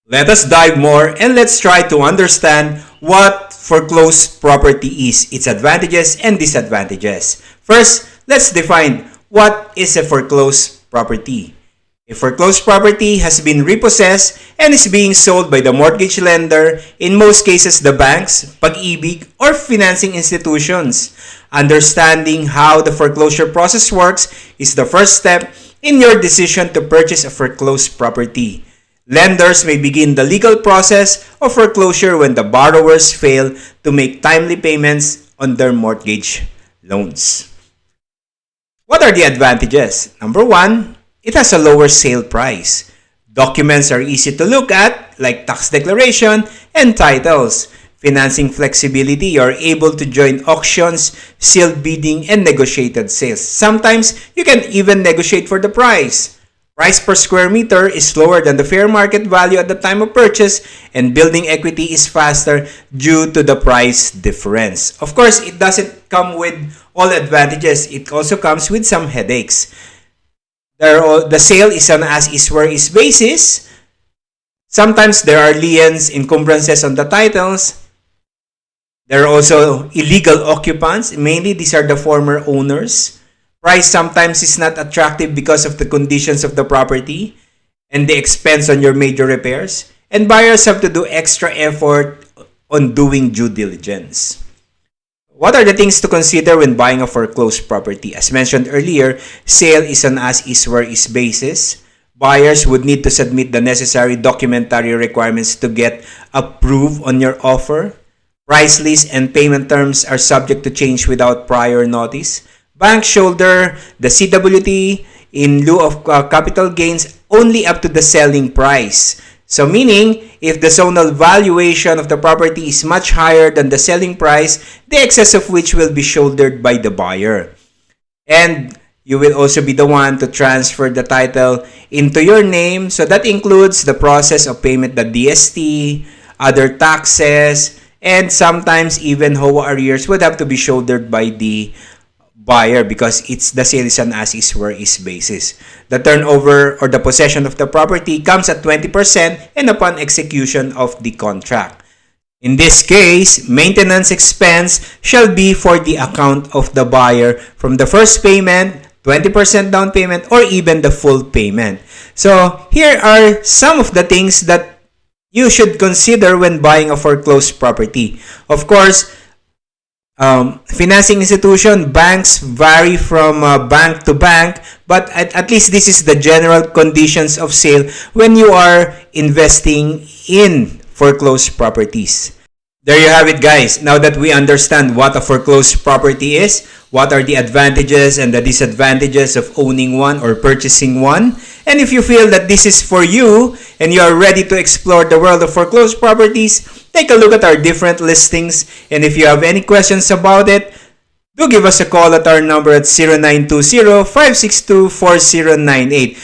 Let us dive more and let's try to understand what foreclosed property is, its advantages and disadvantages. First, let's define what is a foreclosed property. A foreclosed property has been repossessed and is being sold by the mortgage lender, in most cases the banks, pag-ibig, or financing institutions. Understanding how the foreclosure process works is the first step in your decision to purchase a foreclosed property. Lenders may begin the legal process of foreclosure when the borrowers fail to make timely payments on their mortgage loans. What are the advantages? Number one, it has a lower sale price. Documents are easy to look at, like tax declaration and titles. Financing flexibility, you are able to join auctions, sealed bidding, and negotiated sales. Sometimes, you can even negotiate for the price. Price per square meter is lower than the fair market value at the time of purchase, and building equity is faster due to the price difference. Of course, it doesn't come with all advantages. It also comes with some headaches. The sale is on as-is, where-is basis. Sometimes there are liens, encumbrances on the titles. There are also illegal occupants. Mainly, these are the former owners. Price sometimes is not attractive because of the conditions of the property and the expense on your major repairs. And buyers have to do extra effort on doing due diligence. What are the things to consider when buying a foreclosed property? As mentioned earlier, sale is on as-is, where-is basis. Buyers would need to submit the necessary documentary requirements to get approved on your offer. Price list and payment terms are subject to change without prior notice. Banks shoulder the CWT in lieu of capital gains only up to the selling price. So meaning, if the zonal valuation of the property is much higher than the selling price, the excess of which will be shouldered by the buyer. And you will also be the one to transfer the title into your name. So that includes the process of payment, the DST, other taxes, and sometimes even HOA arrears would have to be shouldered by the buyer because it's the sale is an as-is, where-is basis. The turnover or the possession of the property comes at 20% and upon execution of the contract. In this case, maintenance expense shall be for the account of the buyer from the first payment, 20% down payment, or even the full payment. So here are some of the things that you should consider when buying a foreclosed property. Of course, financing institution, banks vary from bank to bank, but at least this is the general conditions of sale when you are investing in foreclosed properties. There you have it, guys. Now that we understand what a foreclosed property is, what are the advantages and the disadvantages of owning one or purchasing one, and if you feel that this is for you and you are ready to explore the world of foreclosed properties, take a look at our different listings, and if you have any questions about it, do give us a call at our number at 0920-562-4098.